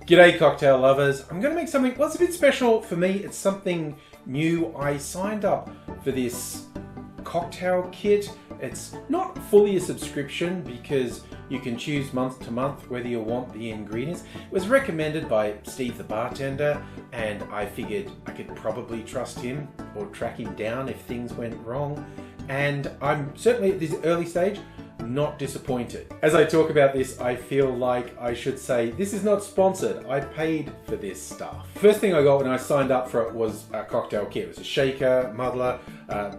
G'day cocktail lovers. I'm going to make something, well, it's a bit special for me. It's something new. I signed up for this cocktail kit. It's not fully a subscription because you can choose month to month whether you want the ingredients. It was recommended by Steve the bartender, and I figured I could probably trust him or track him down if things went wrong. And I'm certainly at this early stage not disappointed. As I talk about this, I feel like I should say this is not sponsored. I paid for this stuff. First thing I got when I signed up for it was a cocktail kit. It was a shaker, muddler,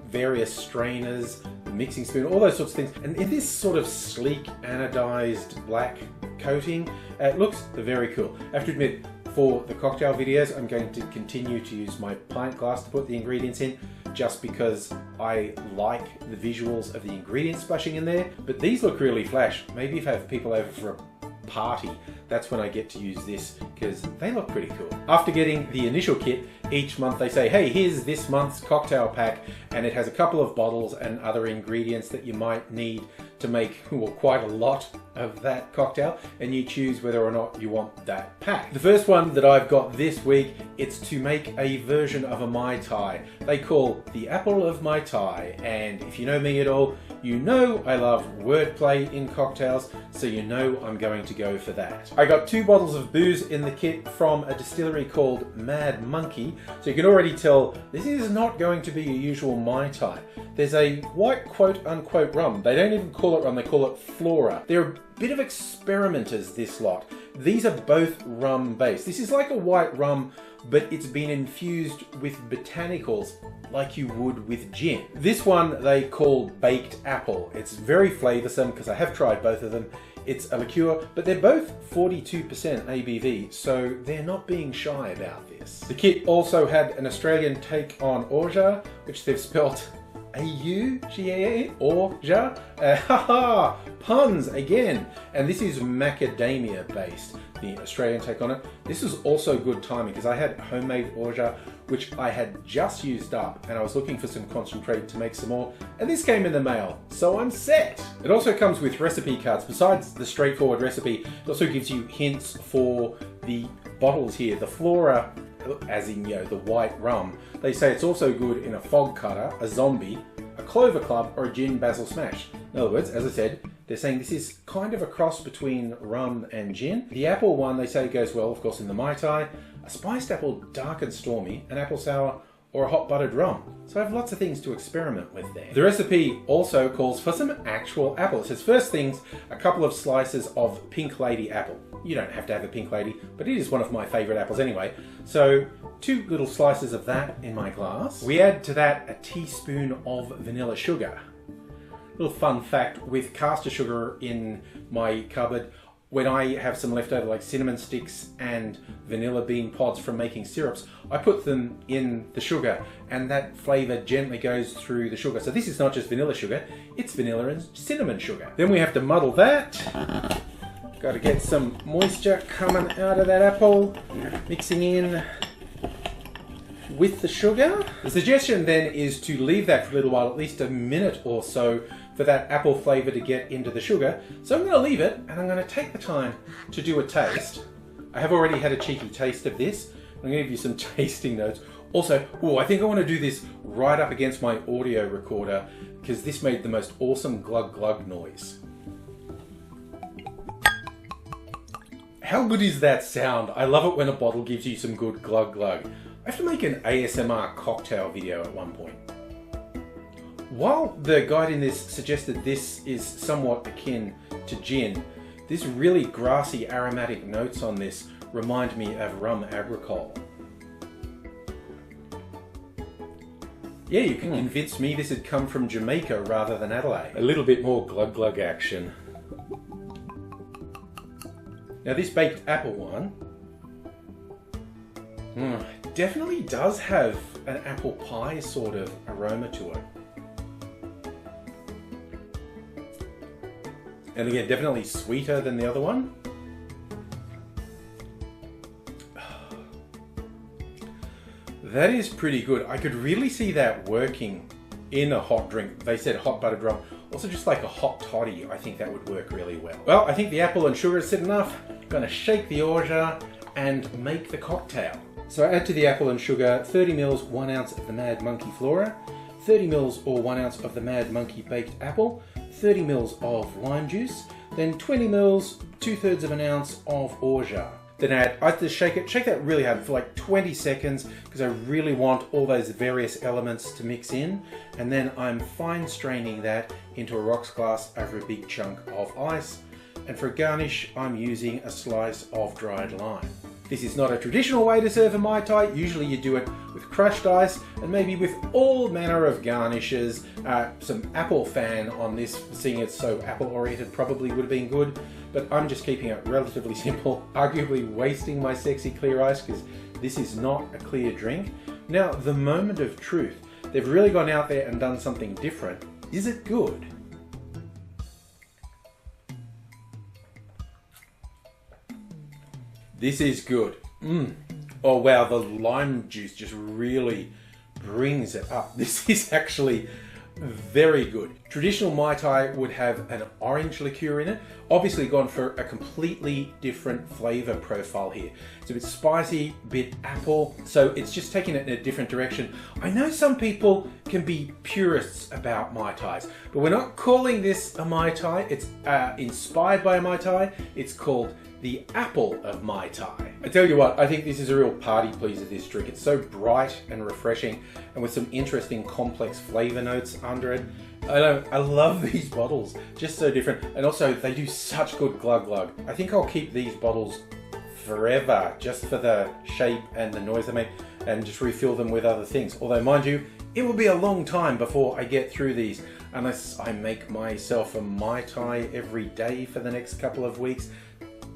various strainers, mixing spoon, all those sorts of things. And in this sort of sleek anodized black coating, it looks very cool. I have to admit, for the cocktail videos, I'm going to continue to use my pint glass to put the ingredients in, just because I like the visuals of the ingredients splashing in there. But these look really flash. Maybe if I have people over for a party, that's when I get to use this, because they look pretty cool. After getting the initial kit, each month they say, hey, here's this month's cocktail pack, and it has a couple of bottles and other ingredients that you might need to make, well, quite a lot of that cocktail, and you choose whether or not you want that pack. The first one that I've got this week, it's to make a version of a Mai Tai. They call the apple of Mai Tai, and if you know me at all, you know I love wordplay in cocktails, so you know I'm going to go for that. I got 2 bottles of booze in the kit from a distillery called Mad Monkey, so you can already tell this is not going to be a usual Mai Tai. There's a white quote-unquote rum. They don't even call it rum, they call it Flora. They're a bit of experimenters, this lot. These are both rum-based. This is like a white rum, but it's been infused with botanicals like you would with gin. This one they call Baked Apple. It's very flavoursome because I have tried both of them. It's a liqueur, but they're both 42% ABV, so they're not being shy about this. The kit also had an Australian take on Orgeat, which they've spelt A-U-G-A-A, Orgeat. Haha, puns again. And this is macadamia based, the Australian take on it. This is also good timing because I had homemade Orgeat, which I had just used up, and I was looking for some concentrate to make some more, and this came in the mail, so I'm set. It also comes with recipe cards. Besides the straightforward recipe, it also gives you hints for the bottles here. The Flora, as in, you know, the white rum, they say it's also good in a fog cutter, a zombie, a clover club, or a gin basil smash. In other words, as I said, they're saying this is kind of a cross between rum and gin. The apple one, they say, goes well, of course, in the Mai Tai. A spiced apple, dark and stormy, an apple sour, or a hot buttered rum. So I have lots of things to experiment with there. The recipe also calls for some actual apple. It says, first things, a couple of slices of Pink Lady apple. You don't have to have a Pink Lady, but it is one of my favourite apples anyway. So 2 little slices of that in my glass. We add to that a teaspoon of vanilla sugar. Little fun fact, with caster sugar in my cupboard, when I have some leftover like cinnamon sticks and vanilla bean pods from making syrups, I put them in the sugar and that flavour gently goes through the sugar. So this is not just vanilla sugar, it's vanilla and cinnamon sugar. Then we have to muddle that. Got to get some moisture coming out of that apple, mixing in with the sugar. The suggestion then is to leave that for a little while, at least a minute or so, for that apple flavour to get into the sugar. So I'm going to leave it, and I'm going to take the time to do a taste. I have already had a cheeky taste of this. I'm going to give you some tasting notes. Also, I think I want to do this right up against my audio recorder, because this made the most awesome glug glug noise. How good is that sound? I love it when a bottle gives you some good glug glug. I have to make an ASMR cocktail video at one point. While the guide in this suggested this is somewhat akin to gin, these really grassy aromatic notes on this remind me of rum agricole. Yeah, you can convince me this had come from Jamaica rather than Adelaide. A little bit more glug glug action. Now this baked apple one definitely does have an apple pie sort of aroma to it. And again, definitely sweeter than the other one. That is pretty good. I could really see that working in a hot drink. They said hot buttered rum. Also just like a hot toddy, I think that would work really well. Well, I think the apple and sugar is set enough. I'm gonna shake the Orgeat and make the cocktail. So I add to the apple and sugar 30 ml 1 ounce of the Mad Monkey Flora, 30 ml or 1 ounce of the Mad Monkey baked apple, 30 ml of lime juice, then 20 ml, 2/3 of an ounce of Orgeat. Then I have to shake that really hard for like 20 seconds because I really want all those various elements to mix in. And then I'm fine straining that into a rocks glass over a big chunk of ice. And for a garnish, I'm using a slice of dried lime. This is not a traditional way to serve a Mai Tai. Usually you do it with crushed ice and maybe with all manner of garnishes. Some apple fan on this, seeing it's so apple oriented, probably would have been good. But I'm just keeping it relatively simple, arguably wasting my sexy clear ice because this is not a clear drink. Now, the moment of truth. They've really gone out there and done something different. Is it good? This is good. Oh wow, the lime juice just really brings it up. This is actually very good. Traditional Mai Tai would have an orange liqueur in it. Obviously gone for a completely different flavor profile here. It's a bit spicy, a bit apple, so it's just taking it in a different direction. I know some people can be purists about Mai Tais, but we're not calling this a Mai Tai. It's inspired by a Mai Tai. It's called the apple of Mai Tai. I tell you what, I think this is a real party pleaser, this drink. It's so bright and refreshing and with some interesting complex flavor notes under it. I love these bottles, just so different. And also they do such good glug glug. I think I'll keep these bottles forever just for the shape and the noise they make and just refill them with other things. Although mind you, it will be a long time before I get through these unless I make myself a Mai Tai every day for the next couple of weeks.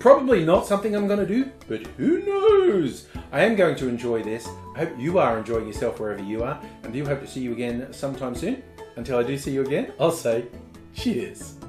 Probably not something I'm going to do, but who knows? I am going to enjoy this. I hope you are enjoying yourself wherever you are, and do hope to see you again sometime soon. Until I do see you again, I'll say cheers.